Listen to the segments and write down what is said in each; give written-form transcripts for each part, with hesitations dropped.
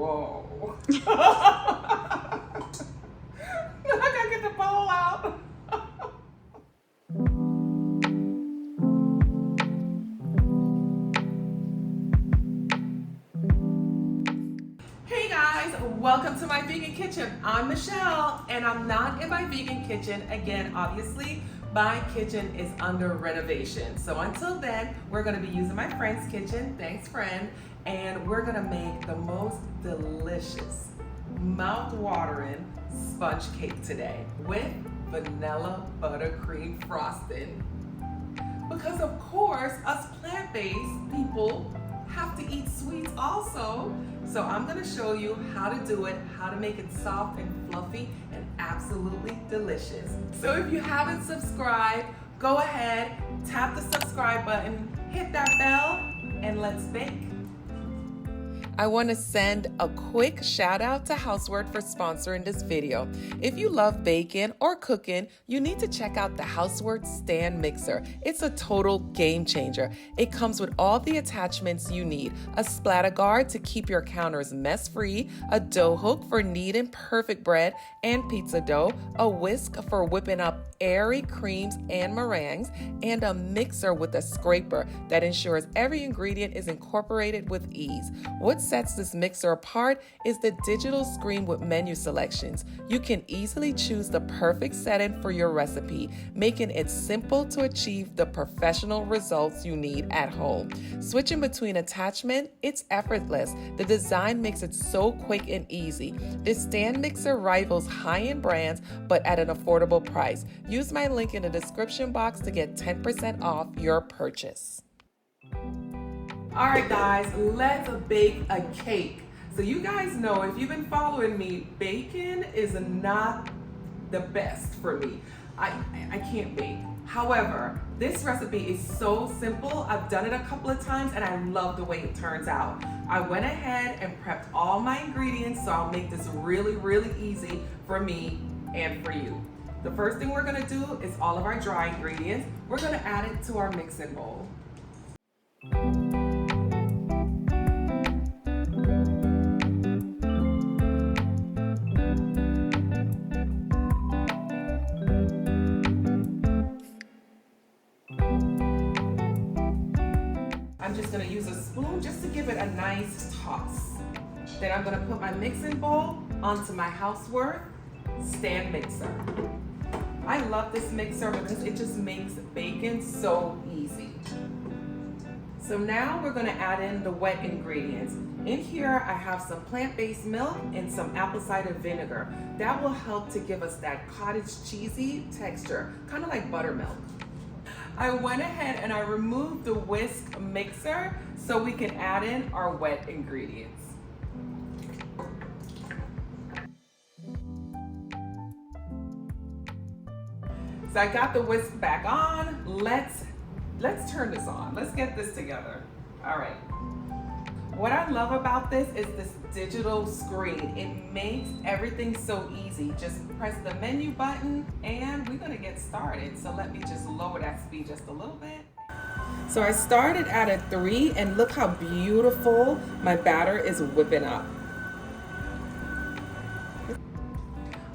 Whoa. I gotta get the bowl out. Hey guys, welcome to my vegan kitchen. I'm Michelle, and I'm not in my vegan kitchen again, obviously. My kitchen is under renovation. So until then, we're gonna be using my friend's kitchen, thanks friend, and we're gonna make the most delicious, mouth-watering sponge cake today with vanilla buttercream frosting. Because of course, us plant-based people have to eat sweets also. So I'm gonna show you how to do it, how to make it soft and fluffy and absolutely delicious. So if you haven't subscribed, go ahead, tap the subscribe button, hit that bell, and let's bake. I want to send a quick shout out to Houseword for sponsoring this video. If you love baking or cooking, you need to check out the Houseword stand mixer. It's a total game changer. It comes with all the attachments you need: a splatter guard to keep your counters mess free, a dough hook for kneading perfect bread and pizza dough, a whisk for whipping up airy creams and meringues, and a mixer with a scraper that ensures every ingredient is incorporated with ease. What sets this mixer apart is the digital screen with menu selections. You can easily choose the perfect setting for your recipe, making it simple to achieve the professional results you need at home. Switching between attachment, it's effortless. The design makes it so quick and easy. This stand mixer rivals high-end brands, but at an affordable price. Use my link in the description box to get 10% off your purchase. All right, guys, let's bake a cake. So you guys know, if you've been following me, baking is not the best for me. I can't bake. However, this recipe is so simple. I've done it a couple of times and I love the way it turns out. I went ahead and prepped all my ingredients, so I'll make this really, really easy for me and for you. The first thing we're gonna do is all of our dry ingredients. We're gonna add it to our mixing bowl. I'm just gonna use a spoon just to give it a nice toss. Then I'm gonna put my mixing bowl onto my Houseword stand mixer. I love this mixer because it just makes baking so easy. So now we're gonna add in the wet ingredients. In here, I have some plant-based milk and some apple cider vinegar. That will help to give us that cottage cheesy texture, kind of like buttermilk. I went ahead and I removed the whisk mixer so we can add in our wet ingredients. So I got the whisk back on. Let's turn this on. Let's get this together. All right. What I love about this is this digital screen. It makes everything so easy. Just press the menu button and we're gonna get started. So let me just lower that speed just a little bit. So I started at a 3 and look how beautiful my batter is whipping up.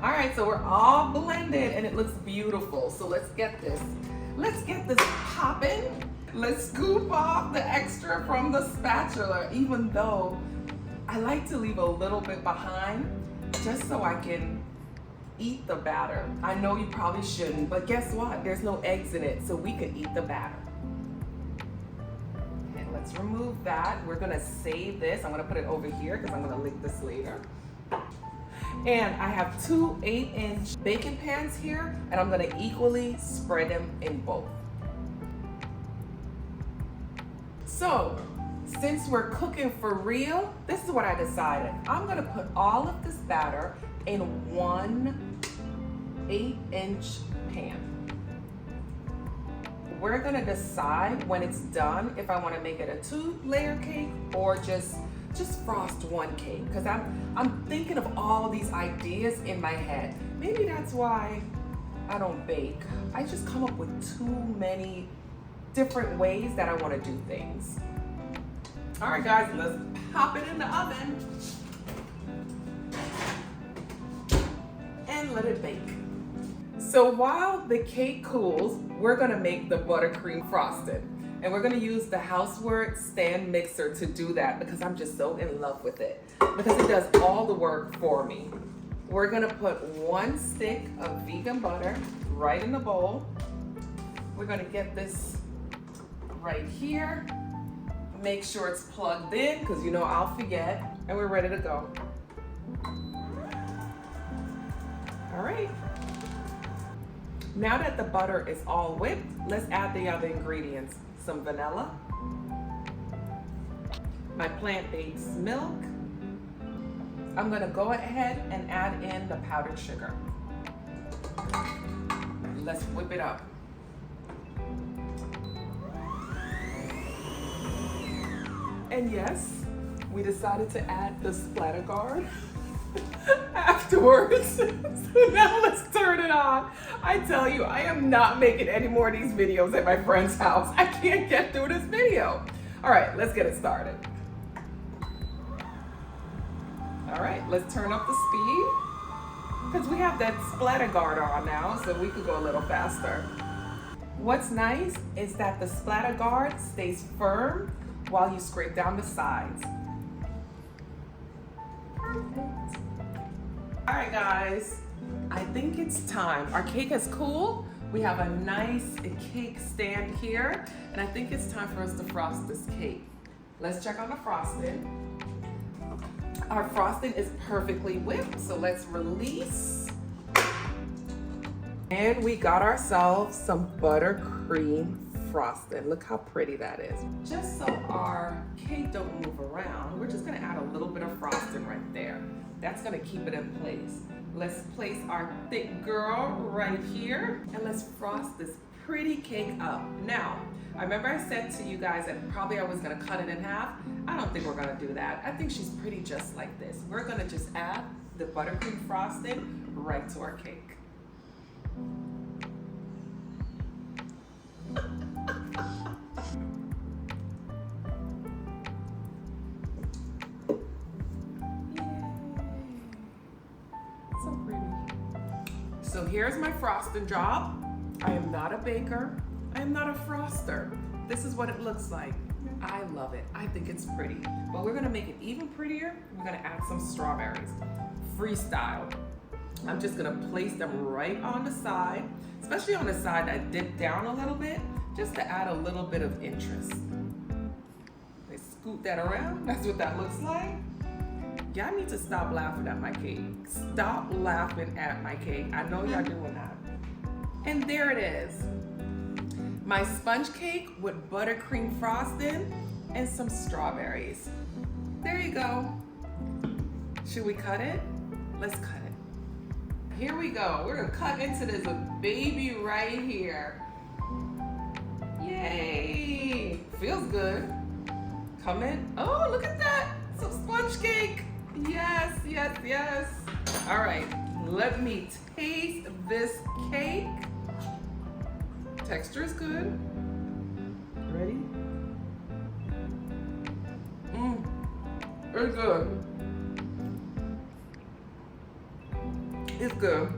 All right, so we're all blended and it looks beautiful. So let's get this popping. Let's scoop off the extra from the spatula, even though I like to leave a little bit behind just so I can eat the batter. I know you probably shouldn't, but guess what? There's no eggs in it, so we can eat the batter. And let's remove that. We're gonna save this. I'm gonna put it over here because I'm gonna lick this later. And I have 2 8-inch baking pans here, and I'm gonna equally spread them in both. So, since we're cooking for real, this is what I decided. I'm gonna put all of this batter in one 8-inch pan. We're gonna decide when it's done if I wanna make it a 2-layer cake or just frost one cake, because I'm thinking of all these ideas in my head. Maybe that's why I don't bake. I just come up with too many different ways that I want to do things. All right, guys, let's pop it in the oven. and let it bake. So while the cake cools, we're gonna make the buttercream frosting. And we're gonna use the Housework stand mixer to do that because I'm just so in love with it. Because it does all the work for me. We're gonna put 1 stick of vegan butter right in the bowl. We're gonna get this right here. Make sure it's plugged in because you know I'll forget. And we're ready to go. All right. Now that the butter is all whipped, let's add the other ingredients. Some vanilla, my plant-based milk. I'm gonna go ahead and add in the powdered sugar. Let's whip it up. And yes, we decided to add the splatter guard afterwards. So now let's turn it on. I tell you, I am not making any more of these videos at my friend's house. I can't get through this video. All right, let's get it started. All right, let's turn up the speed because we have that splatter guard on now, so we could go a little faster. What's nice is that the splatter guard stays firm while you scrape down the sides. Perfect. All right, guys, I think it's time. Our cake is cool. We have a nice cake stand here, and I think it's time for us to frost this cake. Let's check on the frosting. Our frosting is perfectly whipped, so let's release. And we got ourselves some buttercream frosting. Look how pretty that is. Just so our cake don't move around, we're just gonna add a little bit of frosting right there. That's gonna keep it in place. Let's place our thick girl right here, and let's frost this pretty cake up. Now, I remember I said to you guys that probably I was gonna cut it in half. I don't think we're gonna do that. I think she's pretty just like this. We're gonna just add the buttercream frosting right to our cake. So here's my frosting job. I am not a baker. I am not a froster. This is what it looks like. I love it. I think it's pretty. But we're gonna make it even prettier. We're gonna add some strawberries. Freestyle. I'm just gonna place them right on the side, especially on the side that dipped down a little bit, just to add a little bit of interest. They scoot that around. That's what that looks like. Y'all need to stop laughing at my cake. Stop laughing at my cake. I know y'all doing that. And there it is. My sponge cake with buttercream frosting and some strawberries. There you go. Should we cut it? Let's cut it. Here we go. We're gonna cut into this baby right here. Yay! Feels good. Come in. Oh, look at that. Some sponge cake. Yes, yes, yes. All right, let me taste this cake. Texture is good. Ready? It's good. It's good.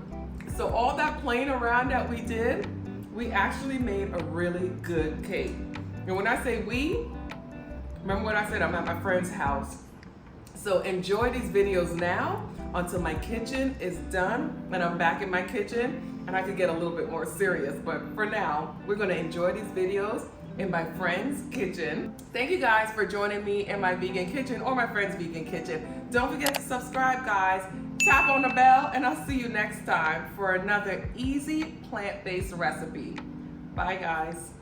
So all that playing around that we did, we actually made a really good cake. And when I say we, remember when I said I'm at my friend's house. So enjoy these videos now until my kitchen is done and I'm back in my kitchen and I could get a little bit more serious. But for now, we're gonna enjoy these videos in my friend's kitchen. Thank you guys for joining me in my vegan kitchen or my friend's vegan kitchen. Don't forget to subscribe, guys. Tap on the bell and I'll see you next time for another easy plant-based recipe. Bye, guys.